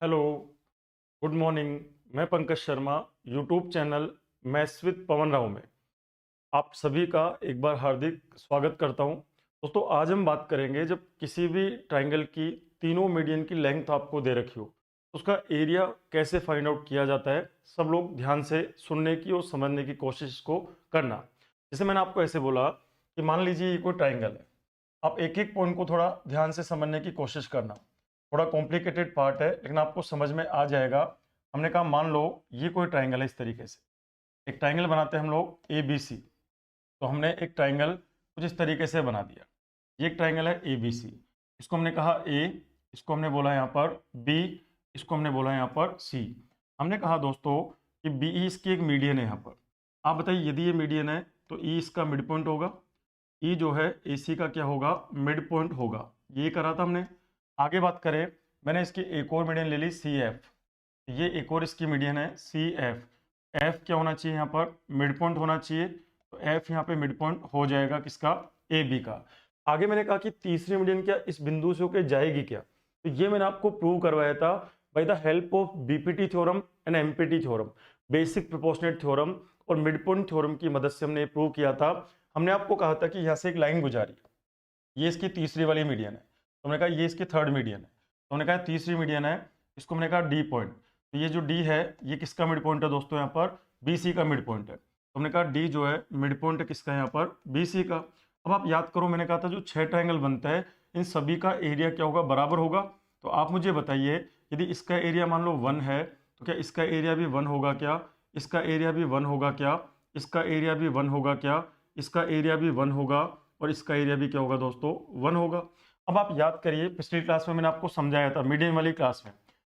Hello, good morning. मैं Pankaj Sharma, YouTube channel maths with Pawan Rao में आप सभी का एक बार हार्दिक स्वागत करता हूं। दोस्तों, आज हम बात करेंगे जब किसी भी ट्राइंगल की तीनों मीडियन की लेंथ आपको दे रखी हो तो उसका एरिया कैसे फाइंड आउट किया जाता है। सब लोग ध्यान से सुनने की और समझने की कोशिश को करना। जैसे मैंने आपको ऐसे बोला कि मान लीजिए ये कोई ट्राइंगल है, आप एक एक पॉइंट को थोड़ा ध्यान से समझने की कोशिश करना। थोड़ा कॉम्प्लिकेटेड पार्ट है लेकिन आपको समझ में आ जाएगा। हमने कहा मान लो ये कोई ट्राइंगल है, इस तरीके से एक ट्राइंगल बनाते हैं हम लोग ए बी सी। तो हमने एक ट्राइंगल कुछ इस तरीके से बना दिया। ये एक ट्राइंगल है ए बी सी, इसको हमने कहा ए, इसको हमने बोला यहाँ पर बी, इसको हमने बोला यहाँ पर सी। हमने कहा दोस्तों कि बी ई इसकी एक मीडियन है यहाँ पर। आप बताइए यदि ये मीडियन है तो ई इसका मिड पॉइंट होगा, ई जो है ए सी का क्या होगा, मिड पॉइंट होगा। ये करा था हमने। आगे बात करें, मैंने इसकी एक और मीडियन ले ली सी एफ। ये एक और इसकी मीडियन है सी एफ। एफ क्या होना चाहिए यहाँ पर, मिड पॉइंट होना चाहिए। तो एफ यहाँ पे मिड पॉइंट हो जाएगा किसका, ए बी का। आगे मैंने कहा कि तीसरी मीडियन क्या इस बिंदु से होकर जाएगी क्या, तो ये मैंने आपको प्रूव करवाया था by the help of BPT theorem and empty theorem, basic proportionate theorem और मिड पॉइंट थ्योरम की मदद से हमने प्रूव किया था। हमने आपको कहा था कि यहाँ से एक लाइन गुजारी, ये इसकी तीसरी वाली मीडियन है, तो हमने कहा ये इसकी थर्ड मीडियन है। तो हमने कहा तीसरी मीडियन है, इसको हमने कहा डी पॉइंट। तो ये जो डी है ये किसका मिड पॉइंट है दोस्तों, यहाँ पर बी सी का मिड पॉइंट है। तो हमने कहा डी जो है मिड पॉइंट किसका है यहाँ पर, बी सी का। अब आप याद करो, मैंने कहा था जो 6 ट्राइंगल बनता है इन सभी का एरिया क्या होगा, बराबर होगा। तो आप मुझे बताइए यदि इसका एरिया मान लो 1 है तो क्या इसका एरिया भी 1 होगा क्या, इसका एरिया भी 1 होगा क्या, इसका एरिया भी 1 होगा क्या, इसका एरिया भी 1 होगा और इसका एरिया भी क्या होगा दोस्तों, 1 होगा। अब आप याद करिए पिछली क्लास में मैंने आपको समझाया था मीडियन वाली क्लास में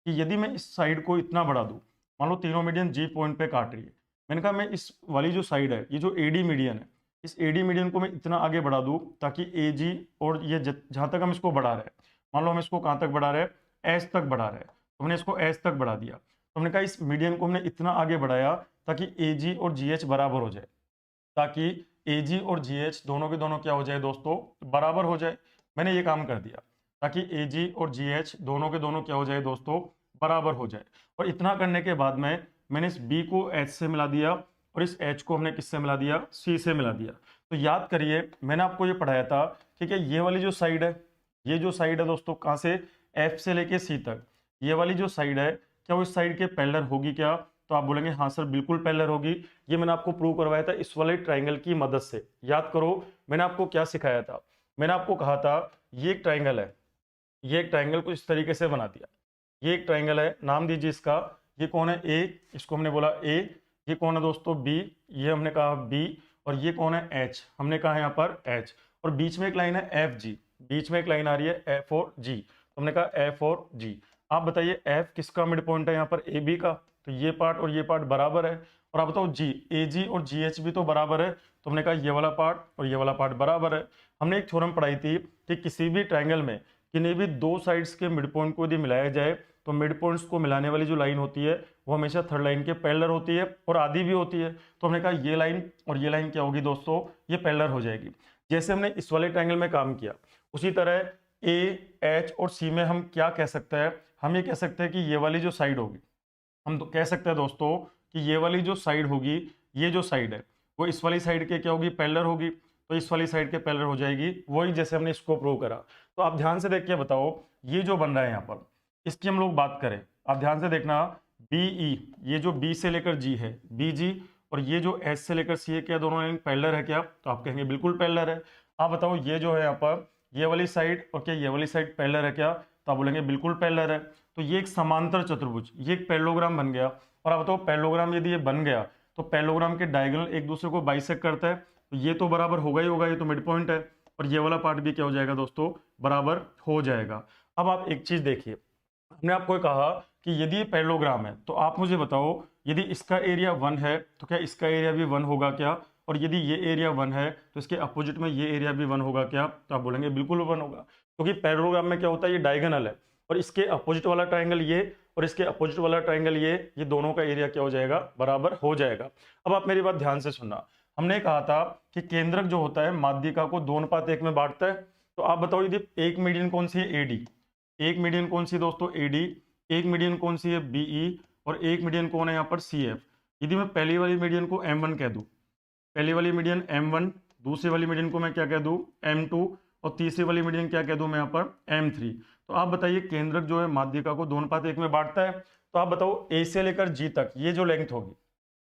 कि यदि मैं इस साइड को इतना बढ़ा दूं, मान लो तीनों मीडियन जी पॉइंट पे काट रही है, मैंने कहा मैं इस वाली जो साइड है, ये जो एडी मीडियन है, इस एडी मीडियन को मैं इतना आगे बढ़ा दूं ताकि ए जी और ये जहां तक हम इसको बढ़ा रहे हैं, मान लो हम इसको कहां तक बढ़ा रहे हैं, एच तक बढ़ा रहे हैं, तो हमने इसको एच तक बढ़ा दिया। तो हमने कहा इस मीडियन को हमने इतना आगे बढ़ाया ताकि ए जी और जी एच बराबर हो जाए, ताकि ए जी और जी एच दोनों के दोनों क्या हो जाए दोस्तों, बराबर हो जाए। मैंने ये काम कर दिया ताकि ए जी और जी एच दोनों के दोनों क्या हो जाए दोस्तों, बराबर हो जाए। और इतना करने के बाद में मैंने इस बी को एच से मिला दिया और इस एच को हमने किससे मिला दिया, सी से मिला दिया। तो याद करिए मैंने आपको ये पढ़ाया था, ठीक है। ये वाली जो साइड है, ये जो साइड है दोस्तों कहाँ से, एफ से लेके सी तक, ये वाली जो साइड है क्या वो इस साइड के पैरेलल होगी क्या, तो आप बोलेंगे हाँ सर बिल्कुल पैरेलल होगी। ये मैंने आपको प्रूव करवाया था इस वाले ट्राइंगल की मदद से। याद करो मैंने आपको क्या सिखाया था, मैंने आपको कहा था ये एक ट्राइंगल है, ये एक ट्राइंगल को इस तरीके से बना दिया। ये एक ट्राइंगल है, नाम दीजिए इसका, ये कौन है ए, इसको हमने बोला ए। ये कौन है दोस्तों बी, ये हमने कहा बी। और ये कौन है एच, हमने कहा यहाँ पर एच। और बीच में एक लाइन है एफ जी, बीच में एक लाइन आ रही है एफ और जी, तो हमने कहा एफ और जी। आप बताइए एफ किसका मिड पॉइंट है यहाँ पर, ए बी का। तो ये पार्ट और ये पार्ट बराबर है। और आप बताओ जी, ए जी और जी एच भी तो बराबर है, तो हमने कहा ये वाला पार्ट और ये वाला पार्ट बराबर है। हमने एक थ्योरम पढ़ाई थी कि किसी भी ट्राइंगल में किन्हीं भी दो साइड्स के मिड पॉइंट को यदि मिलाया जाए तो मिड पॉइंट्स को मिलाने वाली जो लाइन होती है वो हमेशा थर्ड लाइन के पैरेलल होती है और आधी भी होती है। तो हमने कहा ये लाइन और ये लाइन क्या होगी दोस्तों, ये पैरेलल हो जाएगी। जैसे हमने इस वाले ट्राइंगल में काम किया उसी तरह ए, एच और सी में हम क्या कह सकते हैं, हम ये कह सकते हैं कि ये वाली जो साइड होगी, हम तो कह सकते हैं दोस्तों कि ये वाली जो साइड होगी, ये जो साइड है वो इस वाली साइड के क्या होगी, पैरेलल होगी। तो इस वाली साइड के पैरेलल हो जाएगी, वही जैसे हमने इसको प्रूव करा। तो आप ध्यान से देख के बताओ ये जो बन रहा है यहाँ पर, इसकी हम लोग बात करें, आप ध्यान से देखना, बी ई, ये जो बी से लेकर जी है बी जी, और ये जो एच से लेकर सी है, क्या दोनों लाइन पैरेलल है क्या, तो आप कहेंगे बिल्कुल पैरेलल है। आप बताओ ये जो है यहाँ पर ये वाली साइड और क्या ये वाली साइड पैरेलल है क्या, तो आप बोलेंगे बिल्कुल पैरेलल है। तो ये एक समांतर चतुर्भुज, ये एक पैरेललोग्राम बन गया। और आप बताओ पैरेललोग्राम यदि ये बन गया तो पैरेललोग्राम के डायगोनल एक दूसरे को बाइसेक्ट करता है, तो ये तो बराबर होगा ही होगा, ये तो मिड पॉइंट है। और ये वाला पार्ट भी क्या हो जाएगा दोस्तों, बराबर हो जाएगा। अब आप एक चीज देखिए, हमने आपको कहा कि यदि ये पैरेललोग्राम है तो आप मुझे बताओ यदि इसका एरिया 1 है तो क्या इसका एरिया भी 1 होगा क्या, और यदि ये एरिया 1 है तो इसके अपोजिट में ये एरिया भी 1 होगा क्या, तो आप बोलेंगे बिल्कुल 1 होगा। क्योंकि पैरेललोग्राम में क्या होता है, ये डायगोनल है और इसके अपोजिट वाला ट्राइंगल ये और इसके अपोजिट वाला ट्राइंगल ये दोनों का एरिया क्या हो जाएगा, बराबर हो जाएगा। अब आप मेरी बात ध्यान से सुनना, हमने कहा था कि केंद्रक जो होता है माध्यिका को 2:1 में बांटता है। तो आप बताओ यदि एक मीडियन कौन सी है, एडी, एक मीडियन कौन सी दोस्तों, एडी। एक मीडियन कौन सी है, बीई, और एक मीडियन कौन है यहाँ पर, सी एफ। यदि मैं पहली वाली मीडियन को M1 कह दूँ, पहली वाली मीडियन M1, दूसरी वाली मीडियन को मैं क्या कह दूँ, M2, और तीसरी वाली मीडियन क्या कह दूँ मैं यहाँ पर, M3। तो आप बताइए केंद्रक जो है माध्यिका को 2:1 में बांटता है। तो आप बताओ ए से लेकर जी तक ये जो लेंथ होगी,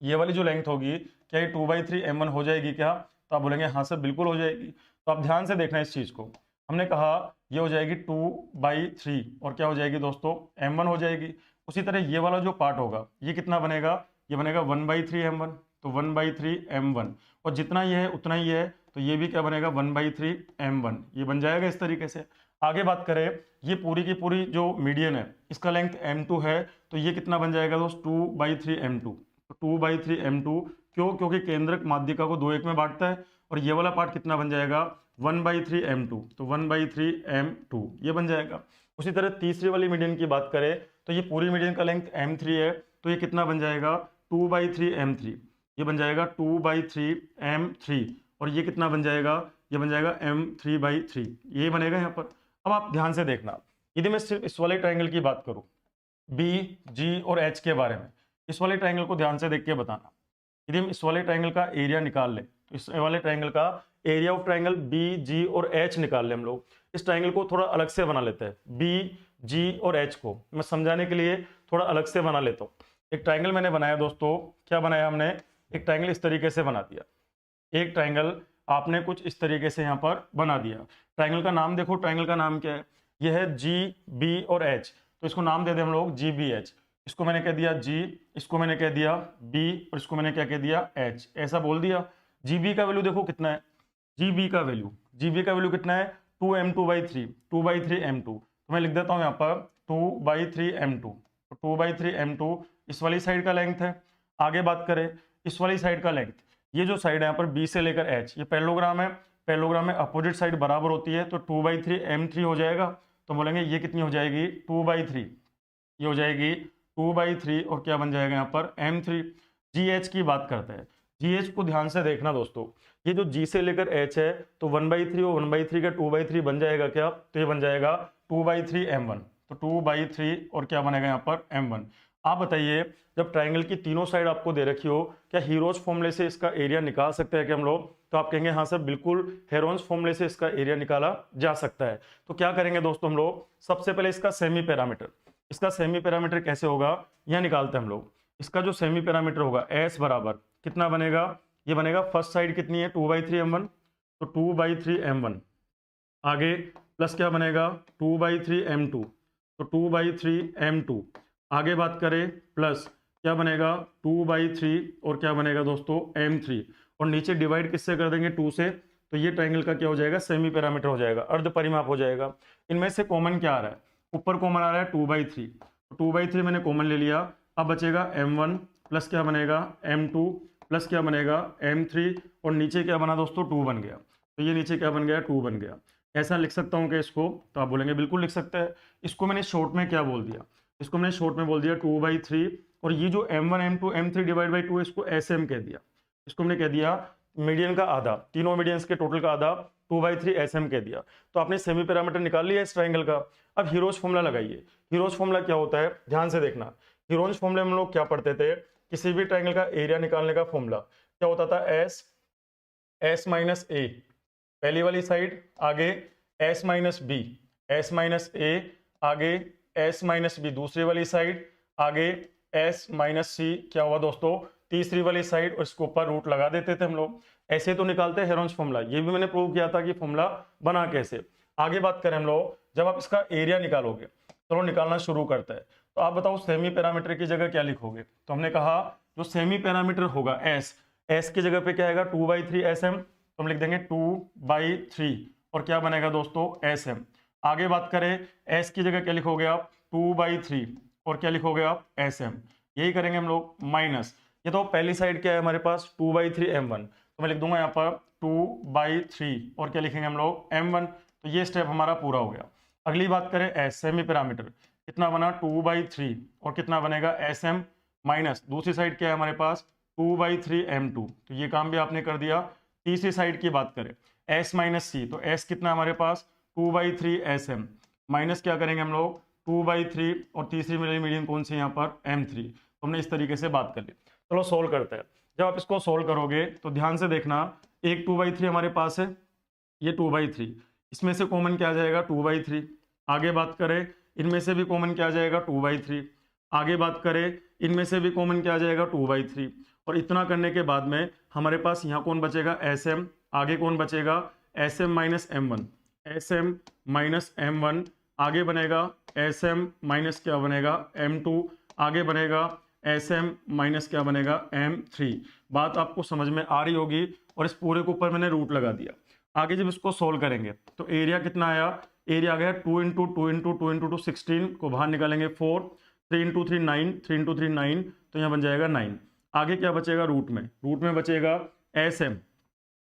ये वाली जो लेंथ होगी, क्या ये 2/3 M1 हो जाएगी क्या? तो आप बोलेंगे हाँ सर बिल्कुल हो जाएगी। तो आप ध्यान से देखना इस चीज को, हमने कहा ये हो जाएगी 2/3, और क्या हो जाएगी दोस्तों, M1 हो जाएगी। उसी तरह ये वाला जो पार्ट होगा ये कितना बनेगा, ये बनेगा 1/3 M1, तो 1/3 M1, और जितना ये है उतना ही है, तो ये भी क्या बनेगा, 1/3 M1, ये बन जाएगा इस तरीके से। आगे बात करें, ये पूरी की पूरी जो मीडियन है इसका लेंथ M2 है, तो ये कितना बन जाएगा दोस्त, 2/3 M2। तो 2/3 M2, क्यों, क्योंकि केंद्रक माध्यिका को 2:1 में बांटता है, और ये वाला पार्ट कितना बन जाएगा, 1/3 M2, तो 1/3 M2 ये बन जाएगा। उसी तरह तीसरी वाली मीडियन की बात करें, तो ये पूरी मीडियन का लेंथ M3 है, तो ये कितना बन जाएगा, 2/3 M3, ये बन जाएगा 2/3 M3, और ये कितना बन जाएगा, ये बन जाएगा M3/3, ये बनेगा यहाँ पर। अब आप ध्यान से देखना, यदि मैं सिर्फ इस वाले ट्राइंगल की बात करूं, बी, जी और एच के बारे में, इस वाले ट्राइंगल को ध्यान से देख के बताना। यदि हम इस वाले ट्राइंगल का एरिया निकाल लें, तो इस वाले ट्राइंगल का एरिया ऑफ ट्राइंगल बी, जी और एच निकाल लें हम लोग। इस ट्राइंगल को थोड़ा अलग से बना लेते हैं, बी, जी और एच को मैं समझाने के लिए थोड़ा अलग से बना लेता हूँ। एक ट्राइंगल मैंने बनाया दोस्तों, क्या बनाया हमने, एक ट्राइंगल इस तरीके से बना दिया, एक ट्राइंगल आपने कुछ इस तरीके से यहाँ पर बना दिया। ट्राइंगल का नाम देखो, ट्राइंगल का नाम क्या है, यह है जी, बी और एच, तो इसको नाम दे दें हम लोग जी, बी, एच। इसको मैंने कह दिया जी, इसको मैंने कह दिया बी, और इसको मैंने क्या कह दिया, एच, ऐसा बोल दिया। जी बी का वैल्यू देखो कितना है, जी बी का वैल्यू कितना है, 2M2/3, 2/3 M2, तो मैं लिख देता हूँ यहाँ पर 2/3 M2, तो 2/3 M2 इस वाली साइड का लेंथ है। आगे बात करें इस वाली साइड का लेंथ, ये जो साइड है यहाँ पर बी से लेकर एच, ये पैरेललोग्राम है, पैरेललोग्राम में अपोजिट साइड बराबर होती है, तो 2/3 M3 हो जाएगा। तो बोलेंगे ये कितनी हो जाएगी, 2/3, ये हो जाएगी 2/3, और क्या बन जाएगा यहाँ पर, M3। GH की बात करते हैं, GH को ध्यान से देखना दोस्तों, ये जो G से लेकर H है, तो 1/3 और 1/3 का 2/3 बन जाएगा क्या, तो ये बन जाएगा 2/3 M1, तो 2/3 और क्या बनेगा यहाँ पर, M1। आप बताइए जब ट्राइंगल की तीनों साइड आपको दे रखी हो, क्या हीरोज फॉर्मूले से इसका एरिया निकाल सकते हैं क्या हम लोग? तो आप कहेंगे हाँ सर बिल्कुल, हेरोन्स फॉर्मूले से इसका एरिया निकाला जा सकता है। तो क्या करेंगे दोस्तों हम लोग, सबसे पहले इसका सेमी पैरामीटर, इसका सेमी पैरामीटर कैसे होगा, यह निकालते हैं हम लोग। इसका जो सेमी पैरामीटर होगा एस बराबर कितना बनेगा, ये बनेगा फर्स्ट साइड कितनी है, 2/3 M1, तो 2/3 M1, आगे प्लस क्या बनेगा, 2/3 M2, तो 2/3 M2, आगे बात करें प्लस क्या बनेगा, 2/3 और क्या बनेगा दोस्तों, M3, और नीचे डिवाइड किससे कर देंगे, 2 से, तो ये ट्राइंगल का क्या हो जाएगा, सेमी पैरामीटर हो जाएगा, अर्ध परिमाप हो जाएगा। इनमें से कॉमन क्या आ रहा है, ऊपर कॉमन आ रहा है 2/3, तो 2/3 मैंने कॉमन ले लिया। अब बचेगा M1 प्लस क्या बनेगा, M2 प्लस क्या बनेगा, M3, और नीचे क्या बना दोस्तों, 2 बन गया, तो ये नीचे क्या बन गया, 2 बन गया। ऐसा लिख सकता हूँ कि इसको, तो आप बोलेंगे बिल्कुल लिख सकते हैं। इसको मैंने शॉर्ट में क्या बोल दिया, इसको मैंने शॉर्ट में बोल दिया 2/3, और ये जो M1 M2 M3 divide by 2 इसको SM कह दिया, इसको हमने कह दिया मीडियन का आधा, तीनों मीडियंस के टोटल का आधा, 2/3 SM कह दिया। तो आपने सेमी पैरामीटर निकाल लिया इस ट्राइंगल का। अब हीरोज फॉर्मूला लगाइए। हीरोज फॉर्मूला क्या होता है, ध्यान से देखना। हीरोज फॉर्मूले में हम लोग क्या पढ़ते थे, किसी भी ट्राइंगल का एरिया निकालने का फॉर्मूला क्या होता था, S माइनस A पहली वाली साइड, आगे S minus B, S minus A, आगे S माइनस B दूसरी वाली साइड, आगे S माइनस C क्या हुआ दोस्तों, तीसरी वाली साइड, और इसके ऊपर रूट लगा देते थे हम लोग। ऐसे तो निकालते हैं हेरोन्स फॉर्मूला, ये भी मैंने प्रूव किया था कि फॉर्मूला बना कैसे। आगे बात करें हम लोग, जब आप इसका एरिया निकालोगे, चलो निकालना शुरू करते हैं। तो आप बताओ सेमी पैरामीटर की जगह क्या लिखोगे, तो हमने कहा जो सेमी पैरामीटर होगा S की जगह पे क्या आएगा, 2/3 SM, तो हम लिख देंगे 2/3, और क्या बनेगा दोस्तों, SM। आगे बात करें S की जगह क्या लिखोगे आप, 2/3, और क्या लिखोगे आप, SM। यही करेंगे हम लोग, माइनस, ये तो पहली साइड क्या है हमारे पास, 2/3 M1, तो मैं लिख दूंगा यहाँ पर 2/3, और क्या लिखेंगे हम लोग, M1। तो ये स्टेप हमारा पूरा हो गया। अगली बात करें S सेमी पैरामीटर, कितना बना, 2/3, और कितना बनेगा, SM, माइनस दूसरी साइड क्या है हमारे पास, 2/3 M2, तो ये काम भी आपने कर दिया। तीसरी साइड की बात करें S माइनस C, तो S कितना हमारे पास, 2/3 SM, माइनस क्या करेंगे हम लोग, 2/3 और तीसरी वाली मीडियन कौन सी है यहाँ पर M3। तो हमने इस तरीके से बात कर ली। चलो सोल्व करते हैं। जब आप इसको सोल्व करोगे तो ध्यान से देखना, एक 2/3 हमारे पास है, ये 2/3, इसमें से कॉमन क्या आ जाएगा 2/3। आगे बात करें इनमें से भी कॉमन क्या आ जाएगा 2/3। आगे बात करें इनमें से भी कॉमन क्या आ जाएगा 2/3। और इतना करने के बाद में हमारे पास यहाँ कौन बचेगा SM, आगे कौन बचेगा SM minus M1, SM minus M1, आगे बनेगा SM माइनस क्या बनेगा M2, आगे बनेगा SM माइनस क्या बनेगा M3। बात आपको समझ में आ रही होगी। और इस पूरे के ऊपर मैंने रूट लगा दिया। आगे जब इसको सोल्व करेंगे तो एरिया कितना आया, एरिया आ गया 2 इंटू 2 इंटू 2 इंटू 2 16 को बाहर निकालेंगे 4, 3 इंटू 3 9, 3 इंटू 3 9, तो यहाँ बन जाएगा 9। आगे क्या बचेगा रूट में बचेगा SM।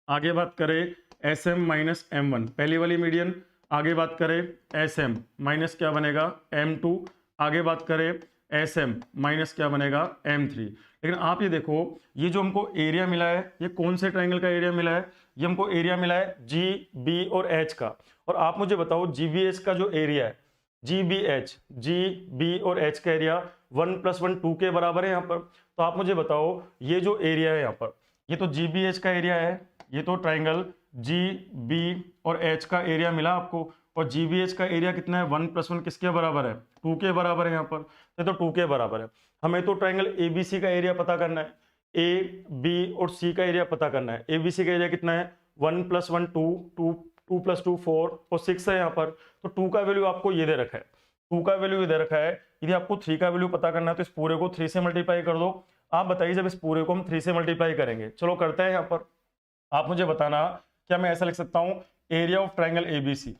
आगे बात करें SM माइनस M1 पहली वाली मीडियन, आगे बात करें SM माइनस क्या बनेगा M2, आगे बात करें SM माइनस क्या बनेगा M3। लेकिन आप ये देखो, ये जो हमको एरिया मिला है ये कौन से ट्राइंगल का एरिया मिला है, ये हमको एरिया मिला है GB और H का। और आप मुझे बताओ GBH का जो एरिया है, GB और H का एरिया 1 + 1 2 के बराबर है यहाँ पर। तो आप मुझे बताओ ये जो एरिया है यहाँ पर, ये तो GBH का एरिया है, ये तो ट्राइंगल GB और H का एरिया मिला आपको। और GBH का एरिया कितना है 1 + 1 किसके बराबर है 2 के बराबर है यहाँ पर, ये तो 2 के बराबर है। हमें तो ट्राइंगल ABC का एरिया पता करना है, A B और C का एरिया पता करना है। ABC का एरिया कितना है 1 + 1 2, 2 + 2 4 और 6 है यहाँ पर। तो 2 का वैल्यू आपको ये दे रखा है, 2 का वैल्यू ये दे रखा है। यदि आपको 3 का वैल्यू पता करना है तो इस पूरे को 3 से मल्टीप्लाई कर दो। आप बताइए जब इस पूरे को हम 3 से मल्टीप्लाई करेंगे, चलो करते हैं यहाँ पर। आप मुझे बताना क्या मैं ऐसा लिख सकता हूँ, area of triangle ABC,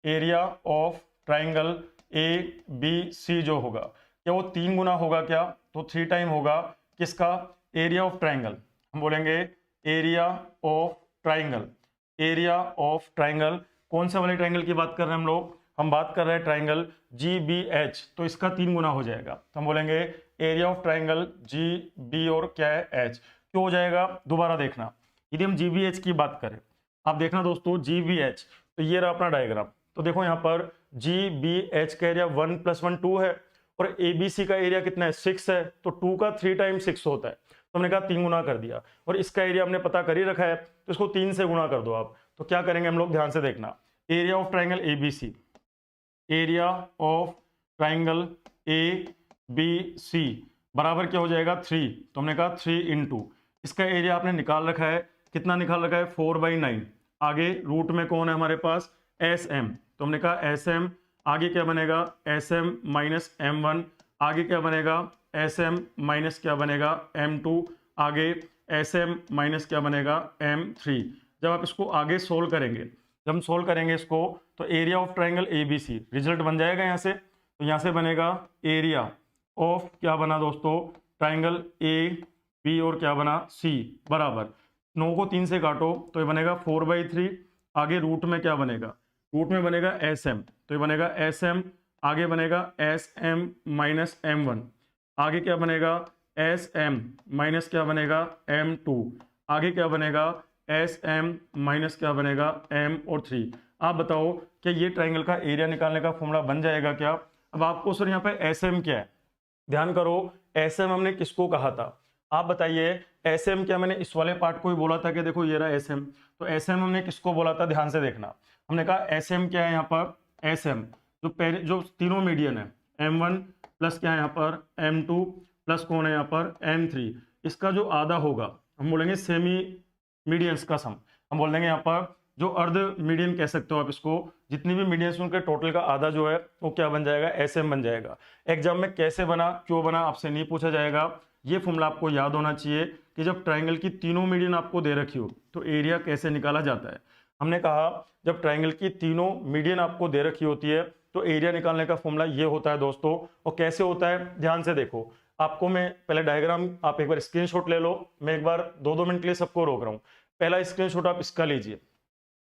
area of triangle ABC जो होगा क्या वो 3 गुना होगा क्या, तो 3 टाइम होगा किसका, एरिया ऑफ ट्राइंगल। हम बोलेंगे area of triangle, area of triangle कौन से वाले ट्राइंगल की बात कर रहे हैं हम लोग, हम बात कर रहे हैं ट्राइंगल GBH, तो इसका 3 गुना हो जाएगा। तो हम बोलेंगे एरिया ऑफ ट्राइंगल GB और क्या है H। क्यों हो जाएगा दोबारा देखना, यदि हम GBH की बात करें, आप देखना दोस्तों GBH, तो ये रहा अपना डायग्राम। तो देखो यहाँ पर GBH का एरिया 1 + 1 2 है और ABC का एरिया कितना है 6 है। तो 2 का 3 टाइम्स 6 होता है, तो हमने कहा 3 गुना कर दिया। और इसका एरिया हमने पता कर ही रखा है, तो इसको 3 से गुना कर दो आप। तो क्या करेंगे हम लोग, ध्यान से देखना, area of triangle ABC, area of triangle ABC बराबर क्या हो जाएगा 3। तो हमने कहा 3 इंटू इसका एरिया आपने निकाल रखा है, कितना निकाल रखा है 4/9। आगे रूट में कौन है हमारे पास SM, तो हमने कहा SM, आगे क्या बनेगा SM माइनस M1, आगे क्या बनेगा SM माइनस क्या बनेगा M2, आगे SM माइनस क्या बनेगा M3। जब आप इसको आगे सोल्व करेंगे, जब हम सोल्व करेंगे इसको, तो area of triangle ABC result बन जाएगा यहाँ से। तो यहाँ से बनेगा एरिया ऑफ क्या बना दोस्तों ट्राइंगल AB और क्या बना C बराबर 9 को 3 से काटो तो ये बनेगा 4/3। आगे रूट में क्या बनेगा, रूट में बनेगा SM, तो ये बनेगा SM, आगे बनेगा SM माइनस M1, आगे क्या बनेगा SM माइनस क्या बनेगा M2, आगे क्या बनेगा SM माइनस क्या बनेगा M और 3। आप बताओ क्या ये ट्राइंगल का एरिया निकालने का फॉर्मूला बन जाएगा क्या। अब आपको सर यहाँ पे SM क्या है, ध्यान करो, SM हमने किसको कहा था, आप बताइए। SM क्या मैंने इस वाले पार्ट को ही बोला था कि देखो ये रहा SM, तो SM हमने किसको बोला था, ध्यान से देखना। हमने कहा SM क्या है यहाँ पर, SM जो तीनों मीडियन है M1 प्लस क्या है यहाँ पर M2 प्लस कौन है यहाँ पर M3, इसका जो आधा होगा हम बोलेंगे सेमी मीडियंस का सम। हम बोल देंगे यहाँ पर जो अर्ध मीडियन कह सकते हो आप इसको, जितनी भी मीडियंस उनके टोटल का आधा जो है वो क्या बन जाएगा SM बन जाएगा। एग्जाम में कैसे बना क्यों बना आपसे नहीं पूछा जाएगा, ये फॉर्मूला आपको याद होना चाहिए कि जब ट्राइंगल की तीनों मीडियन आपको दे रखी हो तो एरिया कैसे निकाला जाता है। हमने कहा जब ट्राइंगल की तीनों मीडियन आपको दे रखी होती है तो एरिया निकालने का फॉर्मूला ये होता है दोस्तों। और कैसे होता है ध्यान से देखो, आपको मैं पहले डायग्राम आप एक बार स्क्रीनशॉट ले लो, मैं एक बार 2-2 मिनट के लिए सबको रोक रहा हूँ। पहला स्क्रीनशॉट आप इसका लीजिए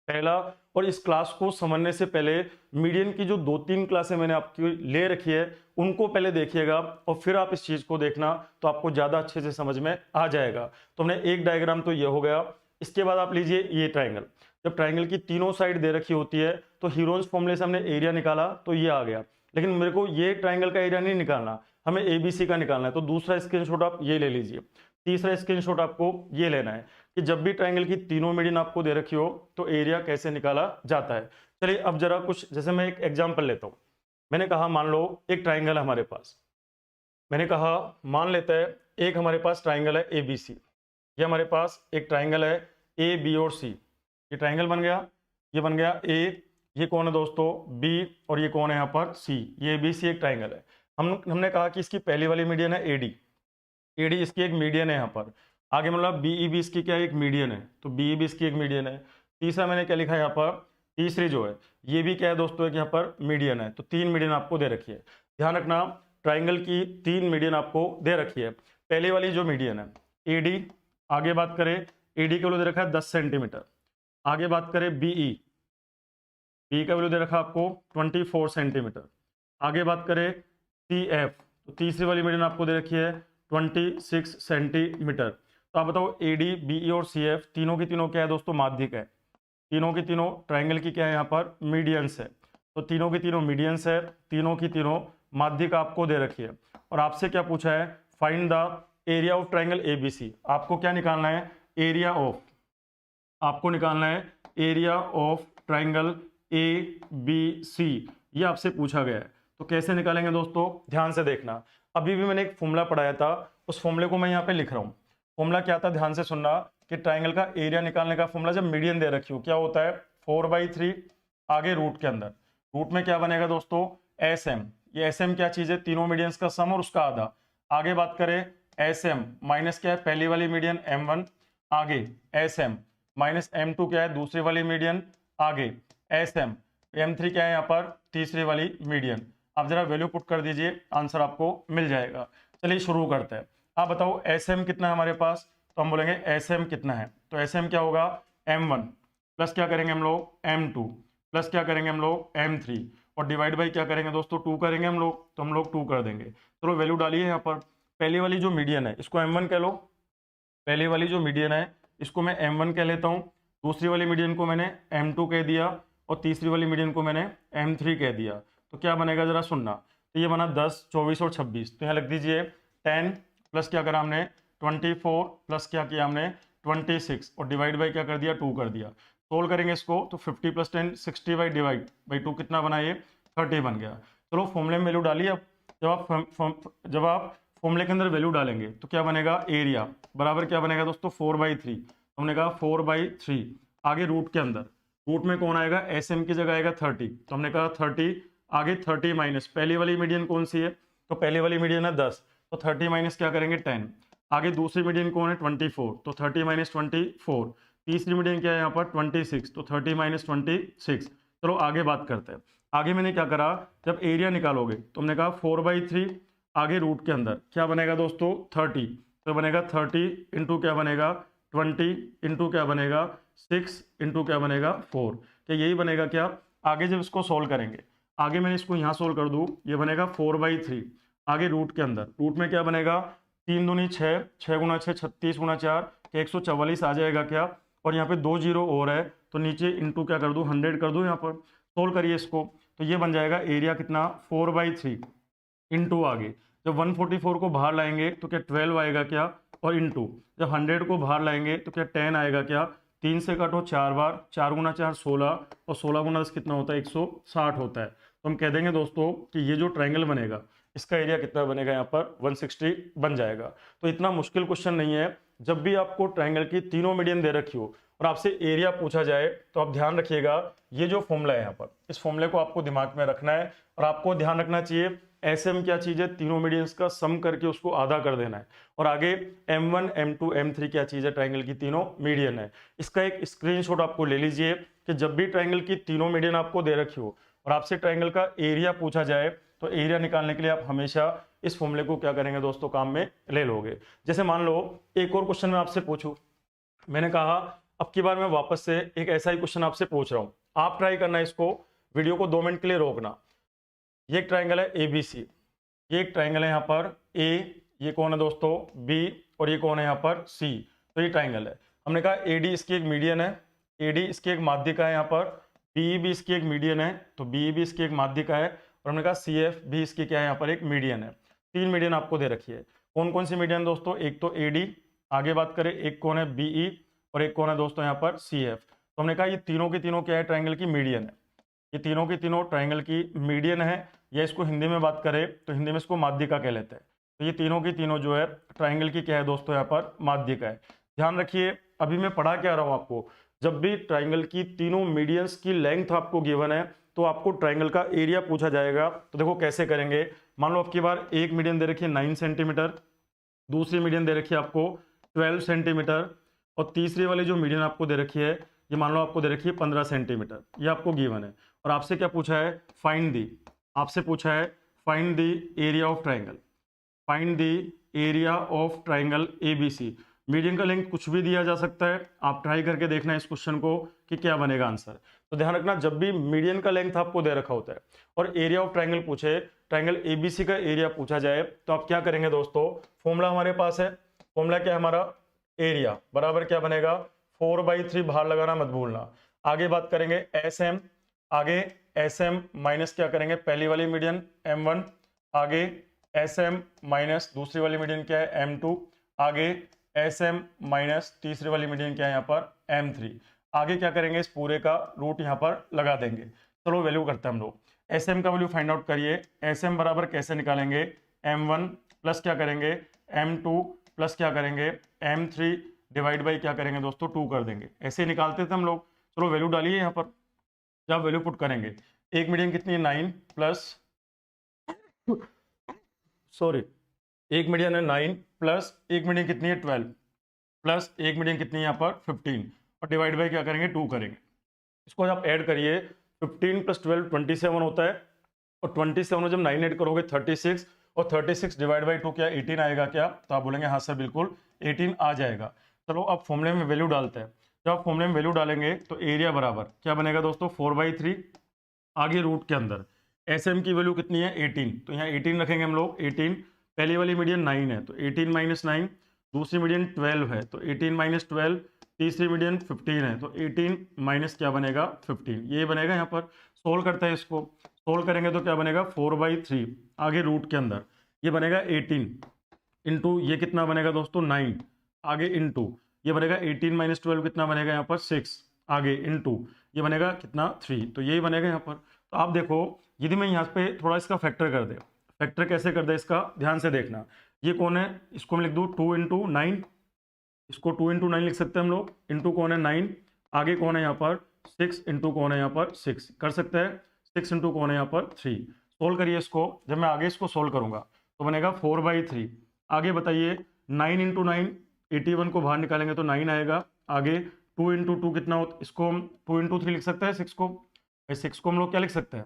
पहला, और इस क्लास को समझने से पहले मीडियन की जो 2-3 क्लासें मैंने आपकी ले रखी है उनको पहले देखिएगा और फिर आप इस चीज को देखना तो आपको ज्यादा अच्छे से समझ में आ जाएगा। तो हमने एक डायग्राम तो ये हो गया। इसके बाद आप लीजिए ये ट्राइंगल, जब ट्राइंगल की तीनों साइड दे रखी होती है तो हीरोन्स फॉर्मूले से हमने एरिया निकाला तो ये आ गया लेकिन मेरे को ये ट्राइंगल का एरिया नहीं निकालना, हमें ABC का निकालना है। तो दूसरा स्क्रीनशॉट आप ये ले लीजिए। तीसरा स्क्रीनशॉट आपको ये लेना है कि जब भी ट्राइंगल की तीनों मीडियन आपको दे रखी हो तो एरिया कैसे निकाला जाता है। चलिए अब जरा कुछ, जैसे मैं एक एग्जांपल लेता हूँ। मैंने कहा मान लो एक ट्राइंगल है हमारे पास, मैंने कहा मान लेते हैं एक हमारे पास ट्राइंगल है ABC, ये हमारे पास एक ट्राइंगल है AB और C। ये ट्राइंगल बन गया, ये बन गया A, ये कौन है दोस्तों B, और ये कौन है यहाँ पर C। ये ABC एक ट्राइंगल है। हमने कहा कि इसकी पहली वाली मीडियन है AD, AD इसकी एक मीडियन है यहाँ पर। आगे मतलब BEB इसकी क्या एक मीडियन है, तो BEB इसकी एक मीडियन है। तीसरा मैंने क्या लिखा है यहाँ पर, तीसरी जो है ये भी क्या है दोस्तों, एक यहाँ पर मीडियन है। तो 3 मीडियन आपको दे रखी है। ध्यान रखना ट्राइंगल की 3 मीडियन आपको दे रखी है। पहले वाली जो मीडियन है AD, आगे बात करें AD का वैल्यू दे रखा है 10 सेंटीमीटर। आगे बात करें BE, BE का वैल्यू दे रखा है आपको 24 सेंटीमीटर। आगे बात करें CF, तो तीसरी वाली मीडियन आपको दे रखी है 26 सेंटीमीटर। तो आप बताओ AD, BE और CF तीनों की तीनों क्या है दोस्तों, माध्यिक है। तीनों की तीनों ट्राइंगल की क्या है यहाँ पर, मीडियंस है। तो तीनों की तीनों मीडियंस है, तीनों की तीनों माध्यिक आपको दे रखी है। और आपसे क्या पूछा है, find the area of triangle ABC। आपको क्या निकालना है, एरिया ऑफ, आपको निकालना है एरिया ऑफ ट्राइंगल ABC, ये आपसे पूछा गया है। तो कैसे निकालेंगे दोस्तों, ध्यान से देखना। अभी भी मैंने एक फॉर्मूला पढ़ाया था, उस फॉर्मूले को मैं यहाँ पे लिख रहा हूँ। फॉर्मूला क्या था, ध्यान से सुनना, कि ट्राइंगल का एरिया निकालने का फॉर्मूला जब मीडियन दे रखी हो क्या होता है, 4/3 आगे रूट के अंदर। रूट में क्या बनेगा दोस्तों, SM। ये SM क्या चीज है, तीनों मीडियंस का सम और उसका आधा। आगे बात करें SM माइनस क्या है, पहली वाली मीडियन M1, आगे SM माइनस M2 क्या है, दूसरी वाली मीडियन, आगे SM, M3 क्या है यहाँ पर, तीसरी वाली मीडियन। आप जरा वैल्यू पुट कर दीजिए, आंसर आपको मिल जाएगा। चलिए शुरू करते हैं। आप बताओ SM कितना है हमारे पास, तो हम बोलेंगे SM कितना है, तो SM क्या होगा, M1 प्लस क्या करेंगे हम लोग, M2 प्लस क्या करेंगे हम लोग, M3, और डिवाइड बाई क्या करेंगे दोस्तों, 2 करेंगे हम लोग, तो हम लोग 2 कर देंगे। चलो वैल्यू डालिए यहाँ पर। पहली वाली जो मीडियन है इसको M1 कह लो, पहली वाली जो मीडियन है इसको मैं M1 कह लेता हूँ, दूसरी वाली मीडियन को मैंने M2 कह दिया, और तीसरी वाली मीडियन को मैंने M3 कह दिया। तो क्या बनेगा जरा सुनना, तो ये बना 10, 24 और 26। तो यहाँ लिख दीजिए 10 प्लस क्या करा हमने 24 प्लस क्या किया हमने 26, और डिवाइड बाई क्या कर दिया 2 कर दिया। सोल्व करेंगे इसको तो 50 + 10 60 बाई डिवाइड बाई 2 कितना बना, ये 30 बन गया। चलो फॉर्मूले में वैल्यू डालिए। अब जब आप फॉर्मूले के अंदर वैल्यू डालेंगे तो क्या बनेगा, एरिया बराबर क्या बनेगा दोस्तों, 4/3। हमने कहा 4/3, आगे रूट के अंदर, रूट में कौन आएगा, SM की जगह आएगा 30, तो हमने कहा 30, आगे 30 माइनस पहली वाली मीडियन कौन सी है, तो पहली वाली मीडियन है 10, तो 30 माइनस क्या करेंगे 10, आगे दूसरी मीडियन कौन है 24, तो 30 माइनस 24, तीसरी मीडियन क्या है यहाँ पर 26, तो 30 माइनस 26। चलो आगे बात करते हैं। आगे मैंने क्या करा, जब एरिया निकालोगे तो हमने कहा 4/3, आगे रूट के अंदर क्या बनेगा दोस्तों 30, तो बनेगा 30 इंटू क्या बनेगा 20 इंटू क्या बनेगा 6 इंटू क्या बनेगा 4। क्या यही बनेगा क्या, आगे जब इसको सोल्व करेंगे, आगे मैंने इसको यहाँ सोल्व कर दूँ, ये बनेगा 4/3, आगे रूट के अंदर, रूट में क्या बनेगा 3 दूनी 6, 6 गुना 6 36 गुना 4 144 आ जाएगा क्या, और यहाँ पे 2 जीरो और है तो नीचे इंटू क्या कर दूँ 100 कर दूँ, यहाँ पर सोल्व करिए इसको, तो ये बन जाएगा एरिया कितना 4/3 इंटू आगे जब 144 को बाहर लाएंगे तो क्या 12 आएगा क्या, और इंटू जब 100 को बाहर लाएंगे तो क्या 10 आएगा क्या, 3 से काटो 4 बार, 4 गुना 4 16, और 16 गुना 10 कितना होता है 160 होता है। तो हम कह देंगे दोस्तों कि ये जो ट्राइंगल बनेगा इसका एरिया कितना बनेगा, यहाँ पर 160 बन जाएगा। तो इतना मुश्किल क्वेश्चन नहीं है। जब भी आपको ट्राइंगल की तीनों मीडियन दे रखी हो और आपसे एरिया पूछा जाए तो आप ध्यान रखिएगा ये जो फॉर्मूला है यहाँ पर, इस फॉर्मूले को आपको दिमाग में रखना है, और आपको ध्यान रखना चाहिए SM क्या चीज है, तीनों मीडियंस का सम करके उसको आधा कर देना है, और आगे M1 M2 M3 क्या चीज है, ट्राइंगल की तीनों मीडियन है। इसका एक स्क्रीनशॉट आपको ले लीजिए कि जब भी ट्राइंगल की तीनों मीडियन आपको दे रखी हो और आपसे ट्राइंगल का एरिया पूछा जाए तो एरिया निकालने के लिए आप हमेशा इस फॉर्मूले को क्या करेंगे दोस्तों, काम में ले लोगे। जैसे मान लो एक और क्वेश्चन मैं आपसे पूछूं, मैंने कहा अब की बार मैं वापस से एक ऐसा ही क्वेश्चन आपसे पूछ रहा हूं, आप ट्राई करना इसको, वीडियो को 2 मिनट के लिए रोकना। ये एक ट्राइंगल है ABC, ये एक ट्राइंगल है यहाँ पर A, ये कौन है दोस्तों B, और ये कौन है यहाँ पर C। तो ये ट्राइंगल है, हमने कहा AD इसकी एक मीडियन है, AD इसकी एक माध्यिका है, यहाँ पर BEB इसकी एक मीडियन है, तो BEB इसकी एक माध्यिका है, और हमने कहा सी एफ भी इसकी क्या है, यहाँ पर एक मीडियन है। 3 मीडियन आपको दे रखी है। कौन कौन सी मीडियन दोस्तों, एक तो ए डी, आगे बात करें एक कौन है बी ई, और एक कौन है दोस्तों यहाँ पर सी एफ। तो हमने कहा ये तीनों की तीनों क्या है, ट्राइंगल की मीडियन है। ये तीनों की तीनों ट्राइंगल की मीडियन है, या इसको हिंदी में बात करें तो हिंदी में इसको माध्यिका कह लेते हैं। तो ये तीनों की तीनों जो है ट्राइंगल की क्या है दोस्तों, यहाँ पर माध्यिका है। ध्यान रखिए, अभी मैं पढ़ा क्या रहा हूँ आपको, जब भी ट्राइंगल की तीनों मीडियंस की लेंथ आपको गिवन है तो आपको ट्राइंगल का एरिया पूछा जाएगा। तो देखो कैसे करेंगे, मान लो आपकी बार एक मीडियन दे रखी है 9 सेंटीमीटर, दूसरी मीडियन दे रखी है आपको 12 सेंटीमीटर, और तीसरी वाली जो मीडियन आपको दे रखी है ये मान लो आपको दे रखी है 15 सेंटीमीटर, ये आपको गिवन है। और आपसे क्या पूछा है, फाइंड दी, आपसे पूछा है find the area of triangle, find the area of triangle ABC. Median का लेंथ कुछ भी दिया जा सकता है, आप ट्राई करके देखना इस क्वेश्चन को कि क्या बनेगा आंसर। तो ध्यान रखना, जब भी मीडियन का लेंथ आपको दे रखा होता है और एरिया ऑफ ट्राइंगल पूछे, ट्राइंगल एबीसी का एरिया पूछा जाए, तो आप क्या करेंगे दोस्तों, फॉर्मूला हमारे पास है, फॉर्मूला क्या है हमारा, एरिया बराबर क्या बनेगा 4/3, बाहर लगाना मत भूलना। आगे बात करेंगे एस एम, आगे एस एम माइनस क्या करेंगे पहली वाली मीडियन M1, आगे एस एम माइनस दूसरी वाली मीडियन क्या है M2, आगे एस एम माइनस तीसरी वाली मीडियन क्या है यहाँ पर M3। आगे क्या करेंगे, इस पूरे का रूट यहाँ पर लगा देंगे। चलो वैल्यू करते हैं हम लोग, एस एम का वैल्यू फाइंड आउट करिए। एस एम बराबर कैसे निकालेंगे, M1 प्लस क्या करेंगे M2 प्लस क्या करेंगे M3 डिवाइड बाई क्या करेंगे दोस्तों 2 कर देंगे, ऐसे ही निकालते थे हम लोग। चलो वैल्यू डालिए यहाँ पर, जब वैल्यू पुट करेंगे एक मीडियन कितनी है 9 प्लस सॉरी एक मीडियन है 9 प्लस एक मीडियन कितनी है 12 प्लस एक मीडियन कितनी है यहाँ पर 15, और डिवाइड बाई क्या करेंगे 2 करेंगे। इसको आप ऐड करिए, 15 प्लस 12 27 होता है, और 27 में जब 9 ऐड करोगे 36, और 36 डिवाइड बाई 2 क्या 18 आएगा क्या, तो आप बोलेंगे हाँ सर बिल्कुल 18 आ जाएगा। चलो अब फॉर्मूले में वैल्यू डालते हैं। जब आप फॉर्मूले में वैल्यू डालेंगे तो एरिया बराबर क्या बनेगा दोस्तों 4/3, आगे रूट के अंदर एस एम की वैल्यू कितनी है 18, तो यहाँ 18 रखेंगे हम लोग। 18 पहली वाली मीडियन 9 है तो 18 माइनस 9, दूसरी मीडियन 12 है तो 18 माइनस 12, तीसरी मीडियन 15 है तो 18 माइनस क्या बनेगा 15, ये बनेगा। यहाँ पर सोल्व करते हैं, इसको सोल्व करेंगे तो क्या बनेगा 4/3, आगे रूट के अंदर ये बनेगा 18 इंटू ये कितना बनेगा दोस्तों 9, आगे इंटू ये बनेगा 18 माइनस 12 कितना बनेगा यहाँ पर 6, आगे इंटू ये बनेगा कितना 3, तो यही बनेगा यहाँ पर। तो आप देखो यदि मैं यहाँ पे थोड़ा इसका फैक्टर कर दे, फैक्टर कैसे कर दे इसका ध्यान से देखना। ये कौन है, इसको मैं लिख दूँ 2 इंटू 9, इसको 2 इंटू 9 लिख सकते हैं हम लोग, इंटू कौन है 9, आगे कौन है यहाँ पर 6 इंटू कौन है यहाँ पर 6 कर सकते हैं, 6 इंटू कौन है यहाँ पर 3। सोल्व करिए इसको, जब मैं आगे इसको सोल्व करूंगा तो बनेगा 4/3। आगे बताइए 9 इंटू 9, 81 को बाहर निकालेंगे तो 9 आएगा, आगे 2 इंटू 2 कितना होता है, इसको हम 2 इंटू 3 लिख सकते हैं 6 को, 6 को हम लोग क्या लिख सकते हैं,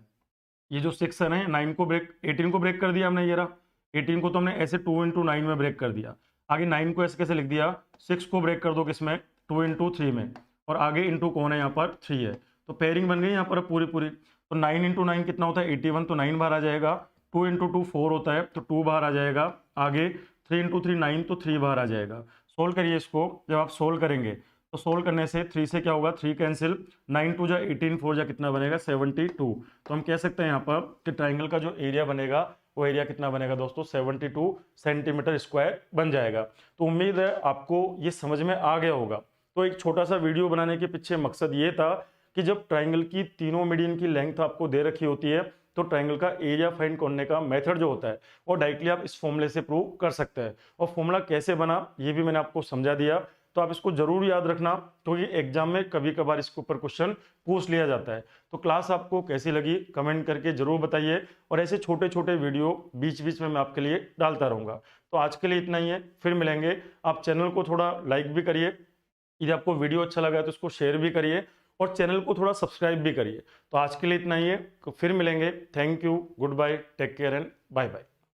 ये जो 6 है ना 9 को ब्रेक 18 को ब्रेक कर दिया हमने, ये रहा 18 को तो हमने ऐसे 2 इंटू 9 में ब्रेक कर दिया, आगे 9 को ऐसे कैसे लिख दिया 6 को ब्रेक कर दो किसमें 2 इंटू 3 में, और आगे इंटू कौन है यहाँ पर 3 है, तो पेयरिंग बन गई यहाँ पर पूरी पूरी। तो 9 इंटू 9 कितना होता है 81, तो 9 बाहर आ जाएगा, 2 इंटू 2 4 होता है तो 2 बाहर आ जाएगा, आगे 3 इंटू 3 9 तो 3 बाहर आ जाएगा। सोल्व करिए इसको, जब आप सोल्व करेंगे तो सोल्व करने से 3 से क्या होगा 3 कैंसिल, 9 2 जा 18, 4 जा कितना बनेगा 72। तो हम कह सकते हैं यहाँ पर कि ट्राइंगल का जो एरिया बनेगा वो एरिया कितना बनेगा दोस्तों 72 सेंटीमीटर स्क्वायर बन जाएगा। तो उम्मीद है आपको ये समझ में आ गया होगा। तो एक छोटा सा वीडियो बनाने के पीछे मकसद ये था कि जब ट्राइंगल की तीनों मीडियन की लेंथ आपको दे रखी होती है तो ट्राइंगल का एरिया फाइंड करने का मेथड जो होता है वो डायरेक्टली आप इस फॉर्मूले से प्रूव कर सकते हैं। और फॉर्मूला कैसे बना ये भी मैंने आपको समझा दिया, तो आप इसको जरूर याद रखना क्योंकि एग्जाम में कभी कभार इसके ऊपर क्वेश्चन पूछ लिया जाता है। तो क्लास आपको कैसी लगी कमेंट करके जरूर बताइए, और ऐसे छोटे छोटे वीडियो बीच बीच में मैं आपके लिए डालता रहूँगा। तो आज के लिए इतना ही है, फिर मिलेंगे। आप चैनल को थोड़ा लाइक भी करिए, यदि आपको वीडियो अच्छा लगा तो इसको शेयर भी करिए, और चैनल को थोड़ा सब्सक्राइब भी करिए। तो आज के लिए इतना ही है, फिर मिलेंगे। Thank you, goodbye, take care and bye bye.